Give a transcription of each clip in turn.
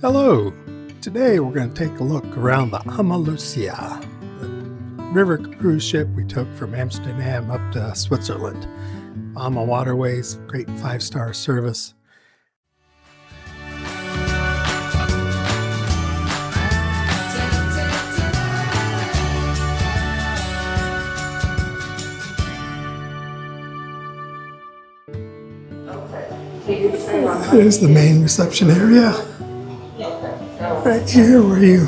Hello! Today we're going to take a look around the AMALUCIA, the river cruise ship we took from Amsterdam up to Switzerland. AMA Waterways, great 5-star service. Here's the main reception area. Right here where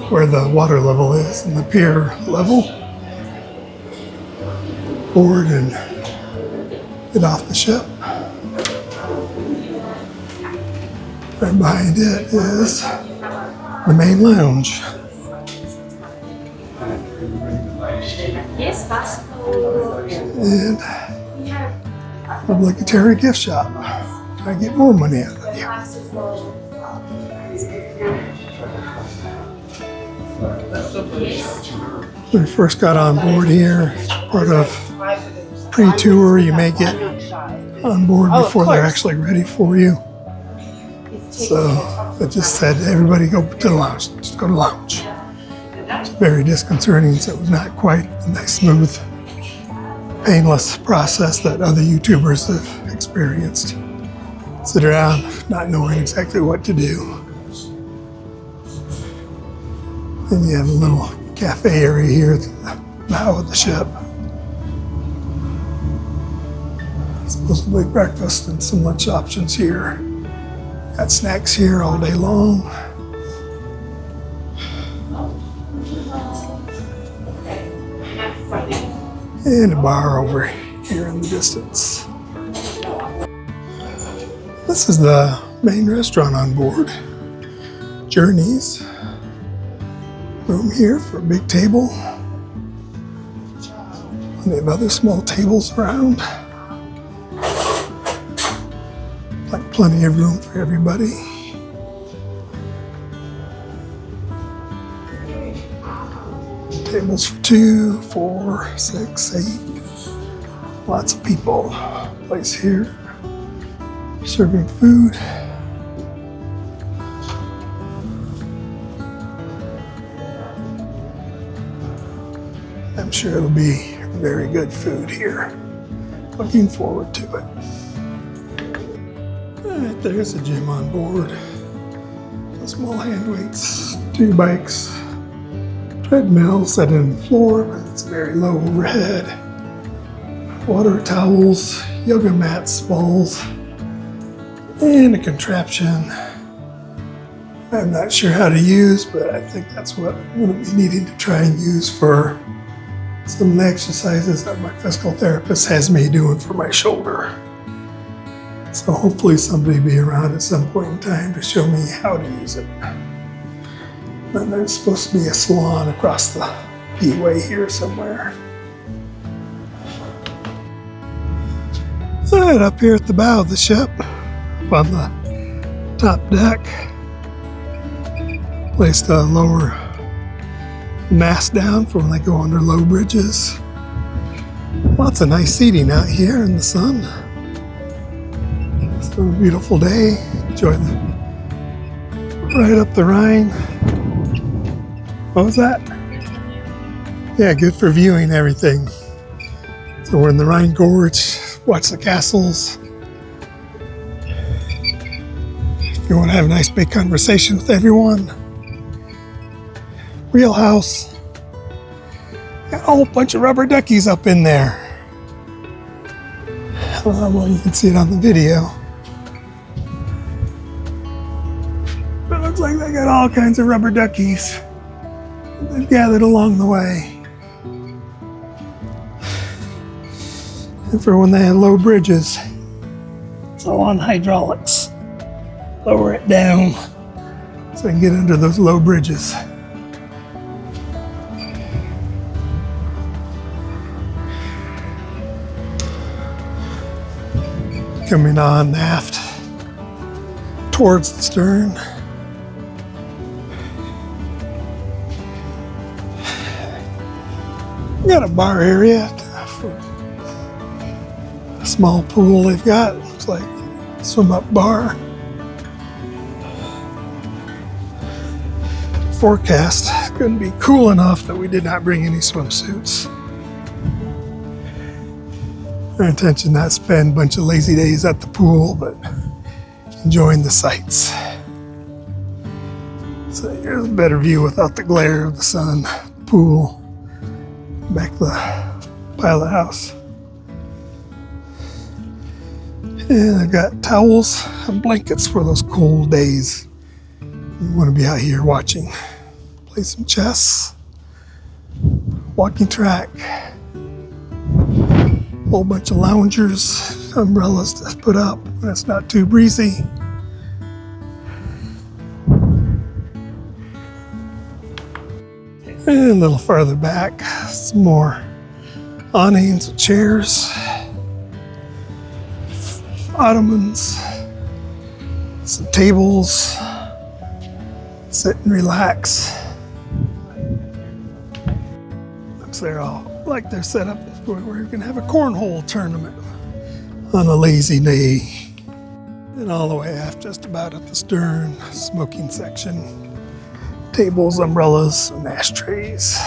where the water level is and the pier level. Board and get off the ship. Right behind it is the main lounge. And obligatory gift shop. Try to get more money out of you. When we first got on board here, part of pre-tour, you may get on board before they're actually ready for you. So it just said, everybody go to the lounge, just go to the lounge. It's very disconcerting, so it was not quite a nice, smooth, painless process that other YouTubers have experienced. Sit around not knowing exactly what to do. Then you have a little cafe area here at the bow of the ship. Supposedly breakfast and some lunch options here. Got snacks here all day long. And a bar over here in the distance. This is the main restaurant on board. Journeys. Room here for a big table. Plenty of other small tables around. Like plenty of room for everybody. Tables for 2, 4, 6, 8. Lots of people. Place here. Serving food. I'm sure it'll be very good food here. Looking forward to it. Alright, there's a gym on board. Small hand weights, 2 bikes, treadmill set in the floor, but it's very low overhead. Water towels, yoga mats, balls, and a contraption I'm not sure how to use, but I think that's what I'm going to be needing to try and use for some of the exercises that my physical therapist has me doing for my shoulder. So hopefully somebody will be around at some point in time to show me how to use it. And there's supposed to be a salon across the P-way here somewhere. Right up here at the bow of the ship, on the top deck, place to lower the mast down for when they go under low bridges. Lots of nice seating out here in the sun. It's a beautiful day. Enjoy the ride up the Rhine. What was that? Yeah, good for viewing everything. So we're in the Rhine Gorge. Watch the castles. If you want to have a nice big conversation with everyone. Wheelhouse. Got a whole bunch of rubber duckies up in there. I don't know how well you can see it on the video. But it looks like they got all kinds of rubber duckies that they've gathered along the way. And for when they have low bridges, it's all on hydraulics. Lower it down so I can get under those low bridges. Coming on aft towards the stern. We got a bar area for a small pool they've got. Looks like a swim up bar. forecast couldn't be cool enough that we did not bring any swimsuits. Our intention not to spend a bunch of lazy days at the pool, but enjoying the sights. So here's a better view without the glare of the sun, the pool, back the pilot house. And I've got towels and blankets for those cold days. You want to be out here watching. Play some chess, walking track, a whole bunch of loungers, umbrellas to put up when it's not too breezy. And a little farther back, some more awnings and chairs, ottomans, some tables, sit and relax. Looks like they're set up where we're gonna have a cornhole tournament on a lazy day. And all the way aft, just about at the stern, smoking section. Tables, umbrellas, and ashtrays.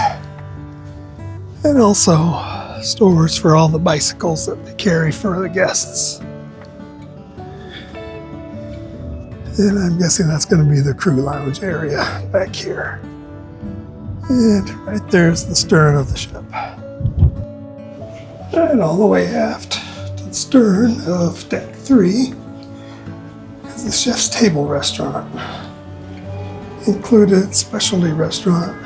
And also storage for all the bicycles that they carry for the guests. And I'm guessing that's going to be the crew lounge area back here. And right there's the stern of the ship. And all the way aft to the stern of deck 3 is the chef's table restaurant. Included specialty restaurant.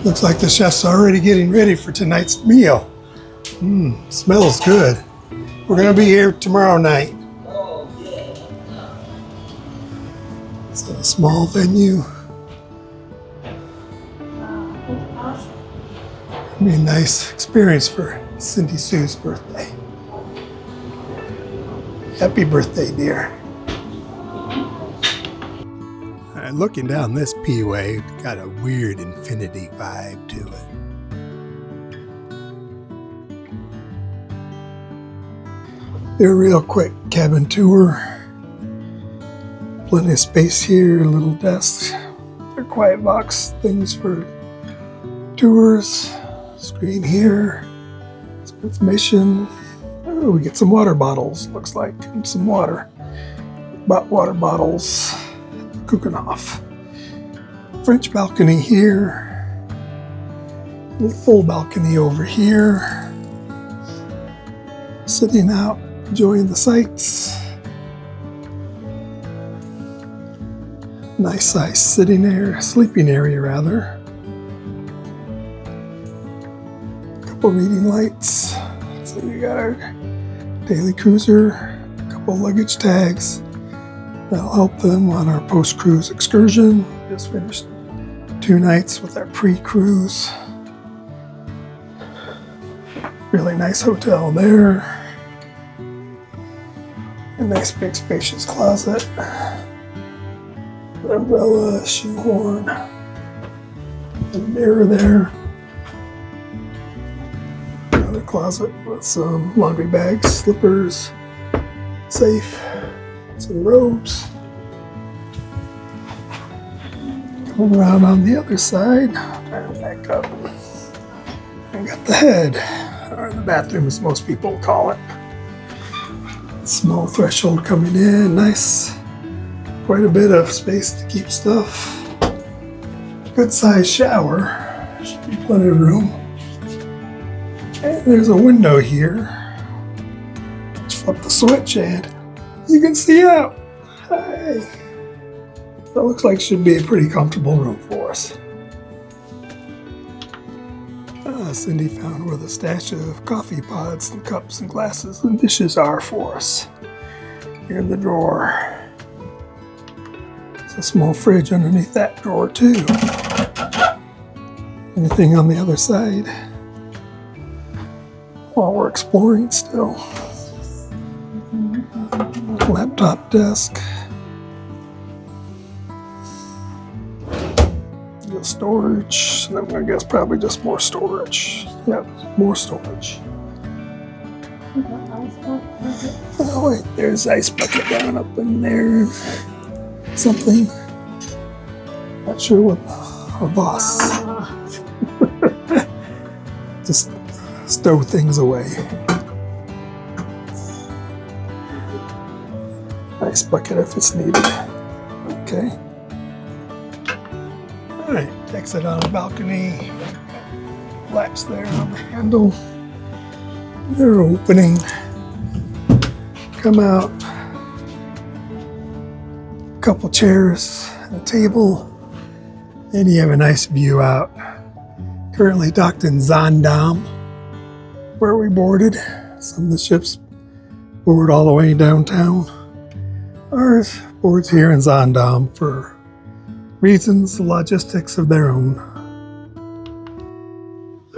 Looks like the chef's already getting ready for tonight's meal. Smells good. We're gonna be here tomorrow night. It's a small venue. It'll be a nice experience for Cindy Sue's birthday. Happy birthday, dear. Looking down this P-way, got a weird infinity vibe to it. A real quick cabin tour. Plenty of space here, little desks. They're quiet box things for tours. Screen here. Some information. Oh, we get some water bottles, looks like, and some water. Bought water bottles. Kuchenhof. French balcony here. A full balcony over here. Sitting out, enjoying the sights. Nice size sitting area, sleeping area rather. Couple reading lights. So we got our daily cruiser, a couple luggage tags. That'll help them on our post-cruise excursion. Just finished 2 nights with our pre-cruise. Really nice hotel there. A nice big spacious closet. Umbrella, shoehorn. A mirror there. Another closet with some laundry bags, slippers, safe. Some robes. Coming around on the other side, turn back up. I got the head, or the bathroom as most people call it. Small threshold coming in, nice. Quite a bit of space to keep stuff. Good sized shower, should be plenty of room. And there's a window here. Just flip the switch and you can see out. Hey. That looks like it should be a pretty comfortable room for us. Cindy found where the stash of coffee pods and cups and glasses and dishes are for us. Here in the drawer. There's a small fridge underneath that drawer too. Anything on the other side? While we're exploring still. Laptop desk. Storage, and I'm gonna guess probably just more storage. Yep, more storage. Oh wait, there's ice bucket down up in there. Something. Not sure what. A boss. Just stow things away. Ice bucket if it's needed. Okay. Alright, exit on a balcony. Latch there on the handle. They're opening. Come out. Couple chairs and a table. And you have a nice view out. Currently docked in Zaandam, where we boarded. Some of the ships board all the way downtown. Ours boards here in Zaandam for reasons, logistics of their own.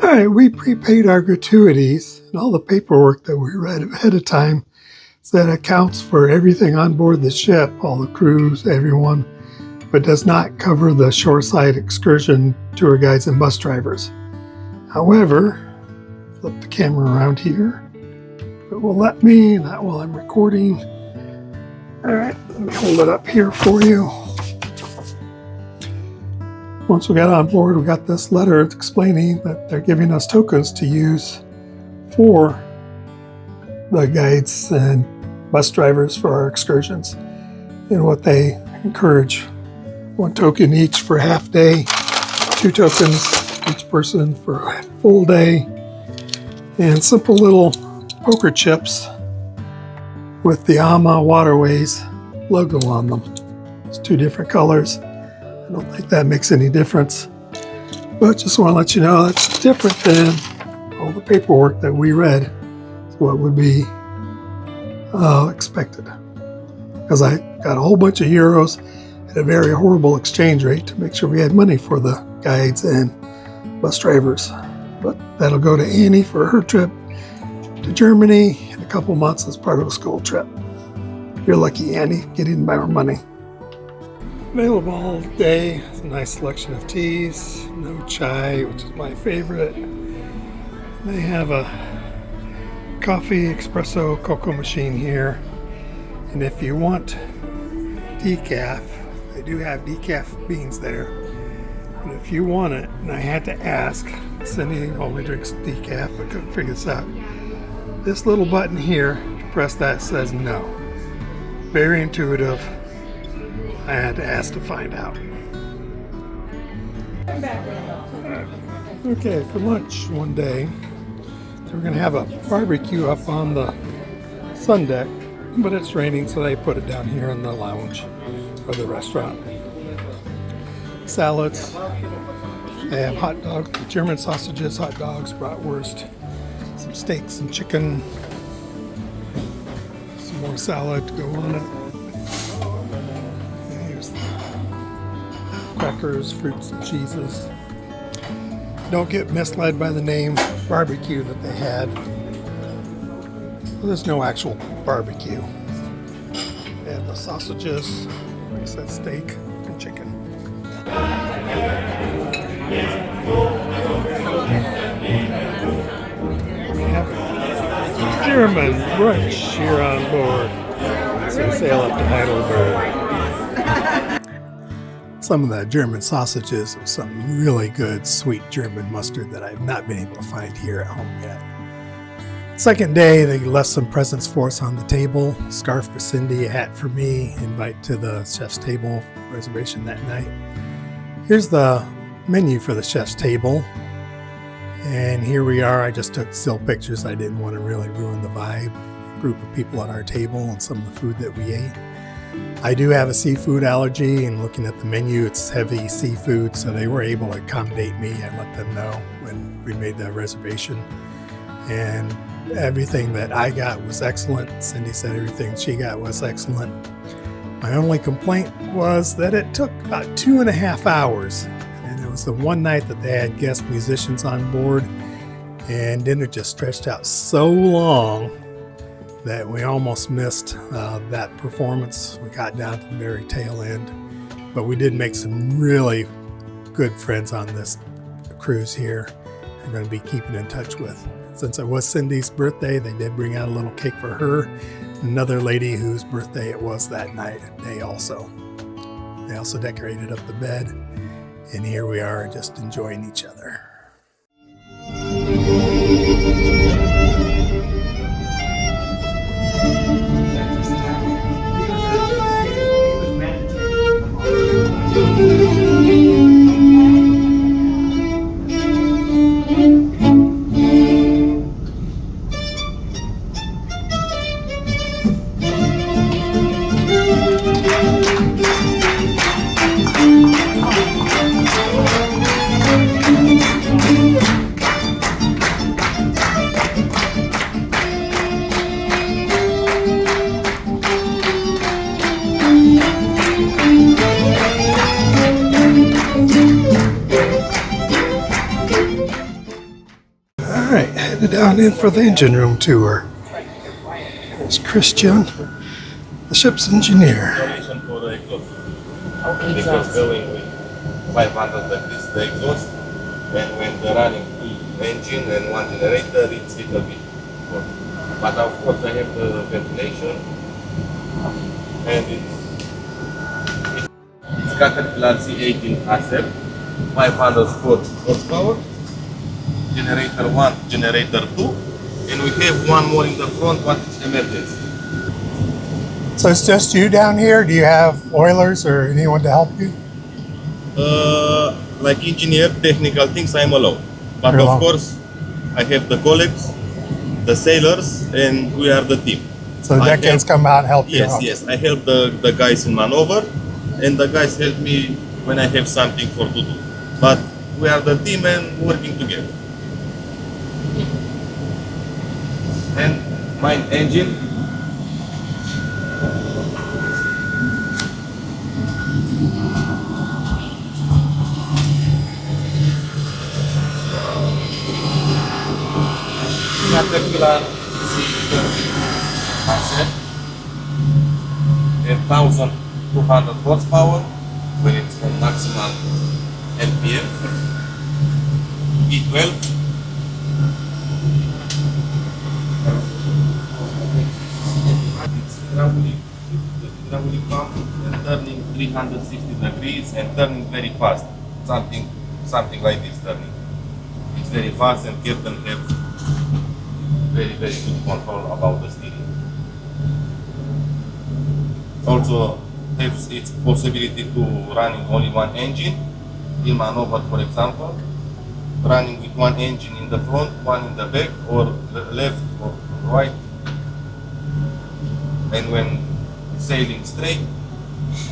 Alright, we prepaid our gratuities and all the paperwork that we read ahead of time. So that accounts for everything on board the ship, all the crews, everyone, but does not cover the shoreside excursion tour guides and bus drivers. However, flip the camera around here. It will let me, not while I'm recording. Alright, let me hold it up here for you. Once we got on board, we got this letter explaining that they're giving us tokens to use for the guides and bus drivers for our excursions. And what they encourage, 1 token each for a half day, 2 tokens each person for a full day, and simple little poker chips with the AMA Waterways logo on them. It's 2 different colors. I don't think that makes any difference, but just want to let you know that's different than all the paperwork that we read. So what would be expected, because I got a whole bunch of euros at a very horrible exchange rate to make sure we had money for the guides and bus drivers. But that'll go to Annie for her trip to Germany in a couple months as part of a school trip. You're lucky, Annie, getting more money. Available all day. It's a nice selection of teas. No chai, which is my favorite. They have a coffee espresso cocoa machine here. And if you want decaf, they do have decaf beans there. And if you want it, and I had to ask, Cindy only drinks decaf but couldn't figure this out. This little button here, press that, says no. Very intuitive. I had to ask to find out. Okay, for lunch one day, so we're going to have a barbecue up on the sun deck, but it's raining, so they put it down here in the lounge or the restaurant. Salads. They have hot dogs, German sausages, hot dogs, bratwurst, some steaks, some chicken, some more salad to go on it. Crackers, fruits, and cheeses. Don't get misled by the name barbecue that they had. Well, there's no actual barbecue. They have the sausages, like I said, steak, and chicken. We have German brunch here on board. So we sail up to Heidelberg. Some of the German sausages with some really good sweet German mustard that I've not been able to find here at home yet. Second day, they left some presents for us on the table. A scarf for Cindy, a hat for me, invite to the chef's table reservation that night. Here's the menu for the chef's table. And here we are. I just took still pictures. I didn't want to really ruin the vibe. Group of people at our table and some of the food that we ate. I do have a seafood allergy, and looking at the menu, it's heavy seafood, so they were able to accommodate me. I let them know when we made that reservation. And everything that I got was excellent. Cindy said everything she got was excellent. My only complaint was that it took about 2.5 hours. And it was the one night that they had guest musicians on board, and dinner just stretched out so long that we almost missed that performance. We got down to the very tail end, but we did make some really good friends on this cruise here. I'm going to be keeping in touch with. Since it was Cindy's birthday, they did bring out a little cake for her. Another lady whose birthday it was that night, they also decorated up the bed. And here we are just enjoying each other. Alright, headed down in for the engine room tour. There's Christian, the ship's engineer. For the exhaust. Because going with 500 degrees the exhaust, and when the running two engine and one generator, it's little bit hot. But of course I have the ventilation, and it's Caterpillar C18 A7, 500 horsepower. Generator 1, generator 2, and we have one more in the front, what is emergency. So it's just you down here? Do you have oilers or anyone to help you? Like engineer, technical things I'm alone. But You're of alone. course, I have the colleagues, the sailors, and we are the team. So the deckhands come out and help you out? Yes, I help the guys in maneuver, and the guys help me when I have something for to do. But we are the team and working together. And my engine, Caterpillar C30 and 1200 horsepower when it's on maximum LPM. E12. Hydraulic pump and turning 360 degrees and turning very fast. Something like this turning. It's very fast, and Captain have very good control about the steering. Also has its possibility to running only one engine in maneuver, for example, running with one engine in the front, one in the back, or left or right. And when sailing straight,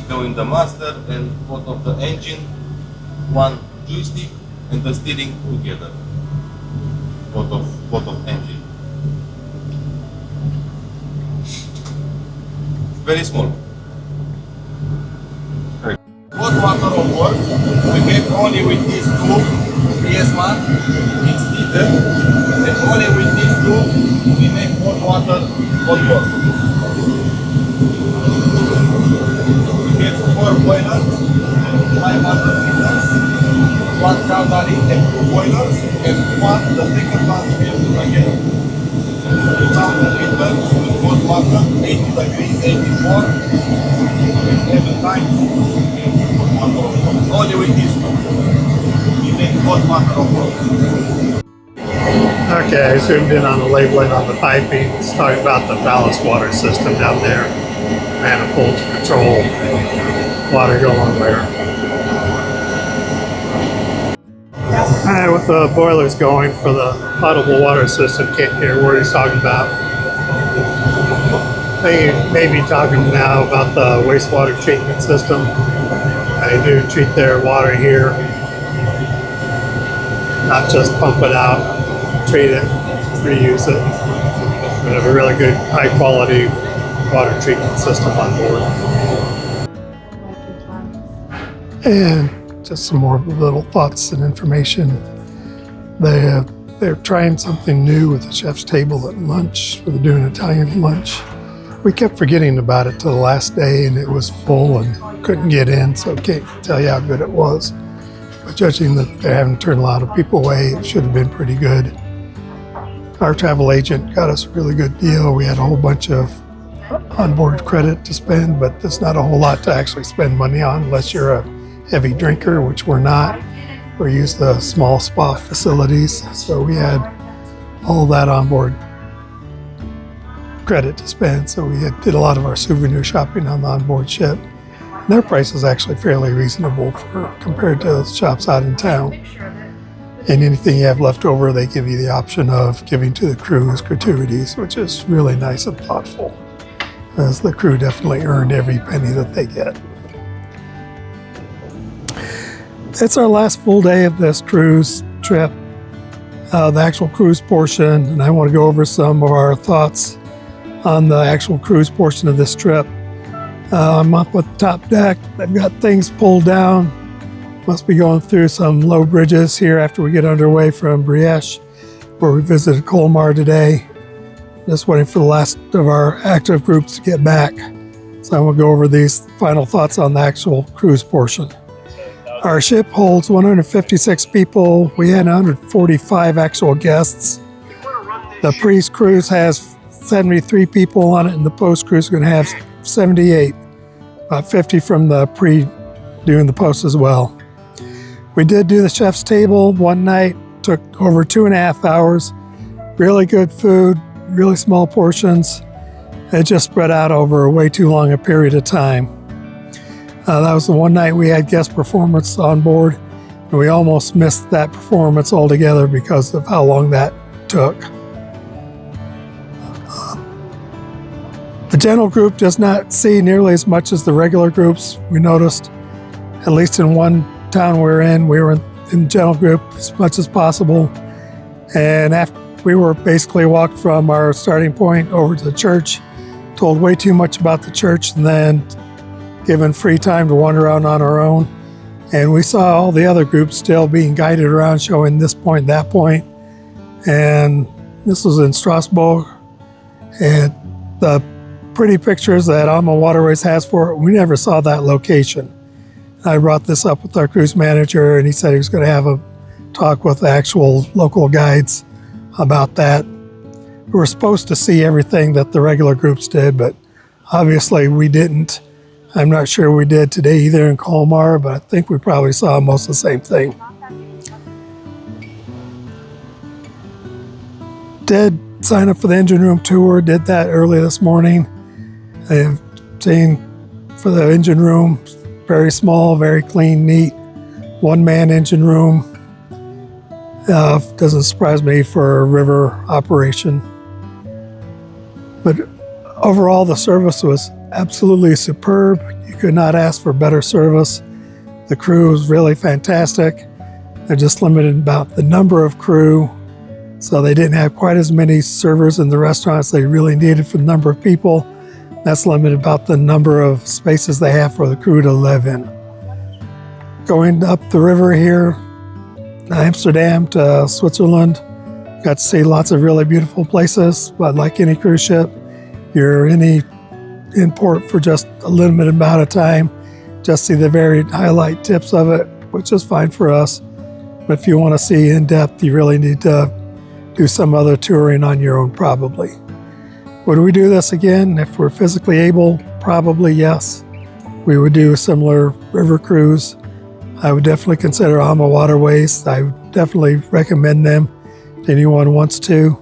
go in the master and both of the engine, one joystick and the steering together. Both of engine. Very small. Hot water on board. We have only with these two. PS1, it's heated, and only with these two we make hot water on board. We have 4 boilers, 500 liters, 1 calorie and 2 boilers, and the second one we have again 2,000 liters with hot water, 80 degrees, 84, and 7 times hot water. Only with these two. We make hot water on board. Okay, I zoomed in on the labeling on the piping. It's talking about the ballast water system down there. Manifold to control water going where. Alright, with the boilers going for the potable water system, can't hear what he's talking about. They may be talking now about the wastewater treatment system. They do treat their water here, not just pump it out, treat it, reuse it. We have a really good, high quality water treatment system on board. And just some more little thoughts and information. They're trying something new with the chef's table at lunch. They're doing Italian lunch. We kept forgetting about it till the last day, and it was full and couldn't get in, so I can't tell you how good it was. But judging that they're having to turn a lot of people away, it should have been pretty good. Our travel agent got us a really good deal. We had a whole bunch of onboard credit to spend, but there's not a whole lot to actually spend money on unless you're a heavy drinker, which we're not. We use the small spa facilities, so we had all that onboard credit to spend. So we did a lot of our souvenir shopping on the onboard ship. And their price is actually fairly reasonable compared to shops out in town. And anything you have left over, they give you the option of giving to the crew as gratuities, which is really nice and thoughtful, as the crew definitely earned every penny that they get. It's our last full day of this cruise trip, the actual cruise portion, and I want to go over some of our thoughts on the actual cruise portion of this trip. I'm up with the top deck. I've got things pulled down. Must be going through some low bridges here after we get underway from Brioche, where we visited Colmar today. Just waiting for the last of our active groups to get back. So I will go over these final thoughts on the actual cruise portion. Our ship holds 156 people. We had 145 actual guests. The pre-cruise has 73 people on it, and the post-cruise is going to have 78. About 50 from the doing the post as well. We did do the chef's table one night. Took over 2.5 hours. Really good food, really small portions. It just spread out over way too long a period of time. That was the one night we had guest performance on board, and we almost missed that performance altogether because of how long that took. The general group does not see nearly as much as the regular groups. We noticed, at least in one town we were in general group as much as possible. And after we were basically walked from our starting point over to the church, told way too much about the church, and then given free time to wander around on our own. And we saw all the other groups still being guided around, showing this point, that point. And this was in Strasbourg. And the pretty pictures that AMA Waterways has for it, we never saw that location. I brought this up with our cruise manager, and he said he was going to have a talk with the actual local guides about that. We were supposed to see everything that the regular groups did, but obviously we didn't. I'm not sure we did today either in Colmar, but I think we probably saw most of the same thing. Did sign up for the engine room tour, did that early this morning. I have seen for the engine room, very small, very clean, neat, one-man engine room. Doesn't surprise me for a river operation. But overall, the service was absolutely superb. You could not ask for better service. The crew was really fantastic. They're just limited about the number of crew, so they didn't have quite as many servers in the restaurants they really needed for the number of people. That's limited about the number of spaces they have for the crew to live in. Going up the river here, Amsterdam to Switzerland, got to see lots of really beautiful places, but like any cruise ship, you're in port for just a limited amount of time, just see the very highlight tips of it, which is fine for us. But if you want to see in depth, you really need to do some other touring on your own probably. Would we do this again if we're physically able? Probably yes. We would do a similar river cruise. I would definitely consider AMA Waterways. I would definitely recommend them to anyone who wants to.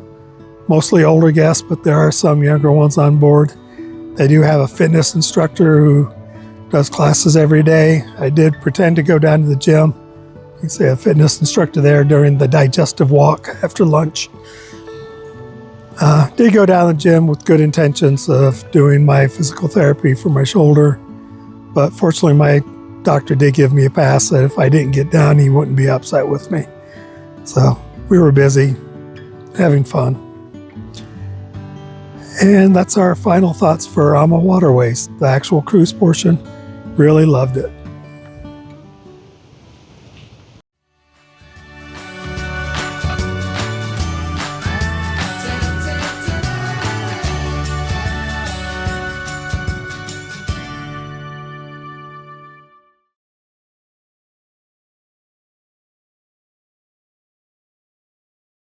Mostly older guests, but there are some younger ones on board. They do have a fitness instructor who does classes every day. I did pretend to go down to the gym. You can see a fitness instructor there during the digestive walk after lunch. Did go down to the gym with good intentions of doing my physical therapy for my shoulder, but fortunately my doctor did give me a pass that if I didn't get down, he wouldn't be upset with me. So we were busy, having fun. And that's our final thoughts for AMA Waterways, the actual cruise portion. Really loved it.